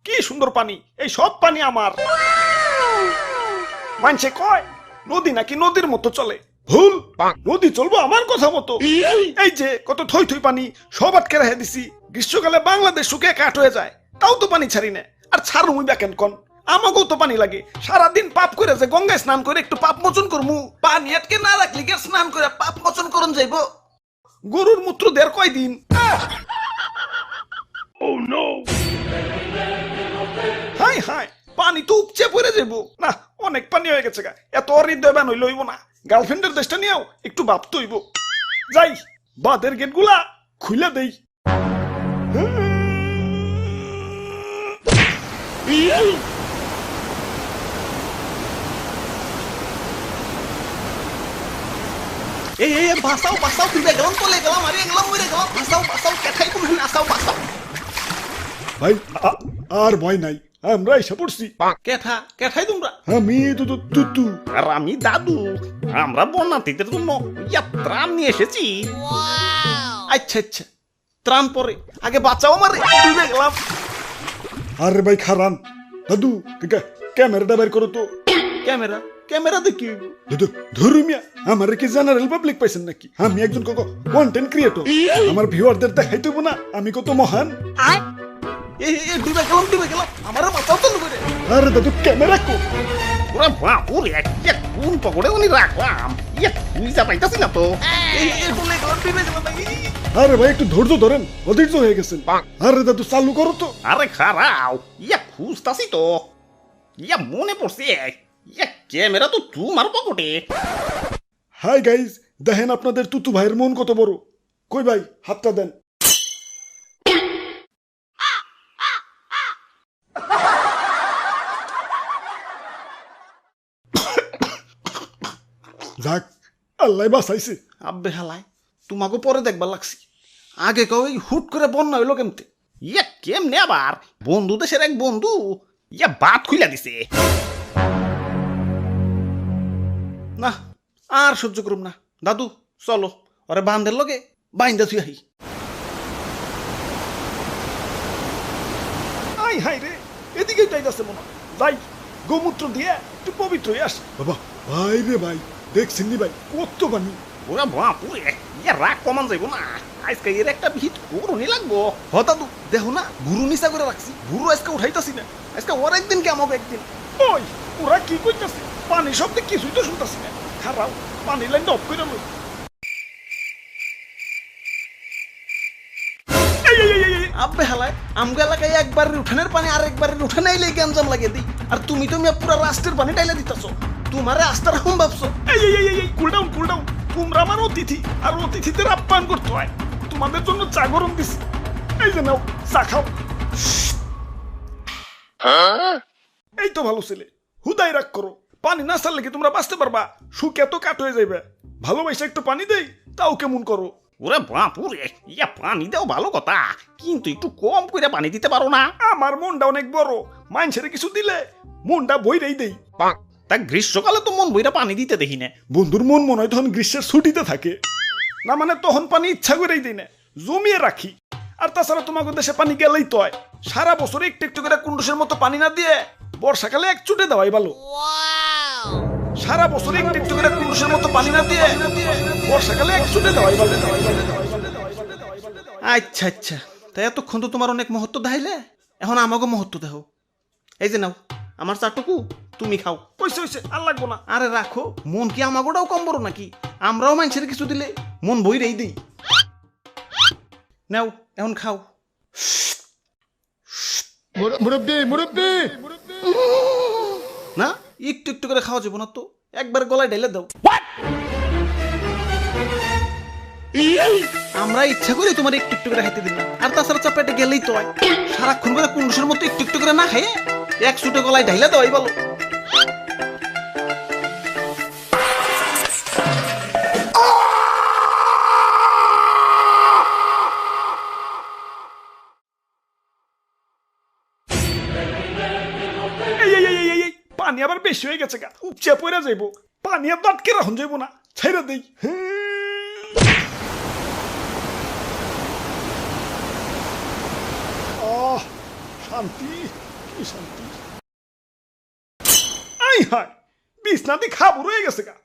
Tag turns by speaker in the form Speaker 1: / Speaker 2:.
Speaker 1: কি সুন্দর পানি, এই সব পানি আমার। মানছে কয় নদী নাকি নদীর মতো চলে, ভুল। নদী চলবো আমার কথা মতো। এই যে কত থই থই পানি সব আটকে রেখে দিছি, গ্রীষ্মকালে বাংলাদেশ শুকিয়ে কাঠ হয়ে যায়, তাও তো পানি ছাড়ি না। আর ছাড় মুই ব্যাকেন কন, আমাকেও তো পানি লাগে। সারাদিন পাপ করে যে গঙ্গায় স্নান করে একটু পাপ মোচন করমু, পানি আটকে না রাখলি গে স্নান করে পাপ মোচন করন যাইব। গরুর মূত্র দের কয়দিন। হাই হাই, পানি তো উপচে পড়ে যাব না, অনেক পানি হয়ে গেছে গা, এত হৃদয়বান হইল হইব না। গার্লফ্রেন্ডের দেশটা নিয়েও একটু ভাবতে হইব। যাই বাদের গেট গুলা খুলে দেই। এই বাসাও বাসাও, তুই গেলাম চলে গেলাম, আরে গেলাম মরে গেলাম, বাসাও বাসাও, কেঠাই তুমি আসাও বাসাও।
Speaker 2: ভাই আর ভয় নাই, আমরা এসে পড়ছি।
Speaker 1: কেঠা কেঠাই তোমরা?
Speaker 2: আমি তুতু।
Speaker 1: আর আমি দাদু। আমরা বন্যার্থীদের জন্য ত্রাণ নিয়ে এসেছি। আচ্ছা আচ্ছা, ত্রাণ পরে, আগে বাঁচাও আমারে, ডুবে গেলাম।
Speaker 2: আরে ভাই খারান, দাদু ক্যামেরাটা বের করো তো।
Speaker 1: ক্যামেরা ক্যামেরা দেখি?
Speaker 2: দাদু ধর্মিয়া, আমার কি জেনারেল পাবলিক পাইছেন নাকি? আমি একজন কন্টেন্ট ক্রিয়েটর, আমার ভিউয়ারদের দেখাইতে হইব না আমি কত মহান।
Speaker 1: ডুবে গেলাম ডুবে গেলাম, আমারে বাঁচাও তো করে।
Speaker 2: আরে দাদু ক্যামেরা কো।
Speaker 1: ওরা বাপুরে কোন পকড়ে উনি রাখলাম, বুঝতে পাইতাছি না তো। ডুবে গেলাম ডুবে গেলাম।
Speaker 2: আরে ভাই একটু ধৈর্য ধরেন, অধৈর্য হয়ে গেছেন। আরে দাদু চালু করো তো।
Speaker 1: আরে খারাও, খুঁজতাছি তো। মনে পড়ছে, ক্যামেরা তো তোমার পকেটে।
Speaker 2: হাই গাইজ, দেখেন আপনাদের তুতু ভাইয়ের মন কত বড়। কই ভাই হাতটা দেন। যাক, আল্লাহ বাঁচাইছে।
Speaker 1: আব্বে হালাই, তোমাকে পরে দেখবার লাগছি। আগে কেউ হুট করে বন্যা হইলো কেমতে? কেমনে আবার? বন্ধু দেশের এক বন্ধু বাত খুইলা দিছে। না আর সহ্য করুম না, দাদু চলো ওরে বান্ধের লগে বাইন্দা থুই আহি। আই হাই রে, এদিকেই যাইতাছে মনে হয়। যাই গোমূত্র দিয়ে একটু পবিত্র হয়ে আস।
Speaker 2: বাবা ভাই রে ভাই, দেখছেন নি ভাই কত পানি।
Speaker 1: ওরা বাপুরে, রাগ কমান যাইব না। আজকে এর একটা ভিত করুনি লাগবো। হ দাদু দেখো না, গুরু নিচা করে রাখছি, গুরু আজকে উঠাইতাছি না। আজকে ওর একদিন কে আমাকে একদিন। ওই ওরা কি কইতাছে? পানি শব্দে কিছুই তো শুনতাছি না। খারাপ, পানি লাইন অফ করে লই। আব্বে হালায়, আমগো এলাকায় একবারের উঠানের পানি আর একবারের উঠানে আইলে গ্যাঞ্জাম লাগিয়ে দিই। আর তুমি তো পুরা রাষ্ট্রের পানি টাইলে দিতেছো। তোমারে আস্থা রাখুন ভাবছো? Cool down cool down. তোমরা আমার অতিথি, আর অতিথিদের আপ্যায়ন করতে হয়। তোমাদের জন্য চা গরম দিছি, এই যে নাও চা খাও। এই তো ভালো ছেলে, হুদাই রাগ করো। পানি না ছাড়লে কি তোমরা বাঁচতে পারবা? শুকে তো কাট হয়ে যাইবে। ভালোবাসা একটু পানি দেই, তাও কেমন করো? ওরে বাপুরে, পানি দাও ভালো কথা, কিন্তু একটু কম করে পানি দিতে পারো না? আমার মনটা অনেক বড়, মানুষের কিছু দিলে মনটা বইরেই দেই। তা গ্রীষ্মকালে তো মন বইরা পানি দিতে দেখি না।
Speaker 2: বন্ধুর মন মনে হয় তখন গ্রীষ্মের ছুটিতে থাকে
Speaker 1: না, মানে তখন পানি ইচ্ছা করেই দিই না, জমিয়ে রাখি। আর তাছাড়া তোমাকে দেশে পানি গেলেই তো হয়। সারা বছর একটু একটু করে কুন্ডুসের মতো পানি না দিয়ে বর্ষাকালে এক চুটে দেওয়াই ভালো। সারা বছর একটু একটু করে কুন্ডুসের মতো পানি না দিয়ে বর্ষাকালে এক চুটে দেওয়াই ভালো। আচ্ছা আচ্ছা, তাই এতক্ষণ তো তোমার অনেক মহত্ব দেখাইলে, এখন আমাকে মহত্ব দেখো। এই যে নাও আমার চাটুকু, তুমি খাও। কইছে হইছে, আর লাগবো না। আরে রাখো, মন কি আমাগোটাও কম বড় নাকি? আমরাও মানুষের কিছু দিলে মন বইরেই দিই। নাও এখন খাও।
Speaker 2: মুরব্বি মুরব্বি।
Speaker 1: না, একটু একটু করে খাওয়া যাবো না তো, একবার গলায় ঢেলে দাও। আমরা ইচ্ছা করে তোমার একটু একটু করে খাইতে দিলাম। আর তাছাড়া চাপাইতে গেলেই তো হয়। সারাক্ষণ করে কুন্ডুসের মতো একটু একটু করে না খাইয়ে এক ছুটে গলায় ঢাইলে দেওয়াই বলো। পানি আবার বেশি হয়ে গেছে গা, উপচে পড়ে যাইব। পানি আর আটকে রাখুন যাইব না, ছাইরা দেই।
Speaker 2: শান্তি কি শান্তি আই হায় বিছনাতি খাবো রয়ে গেছে গা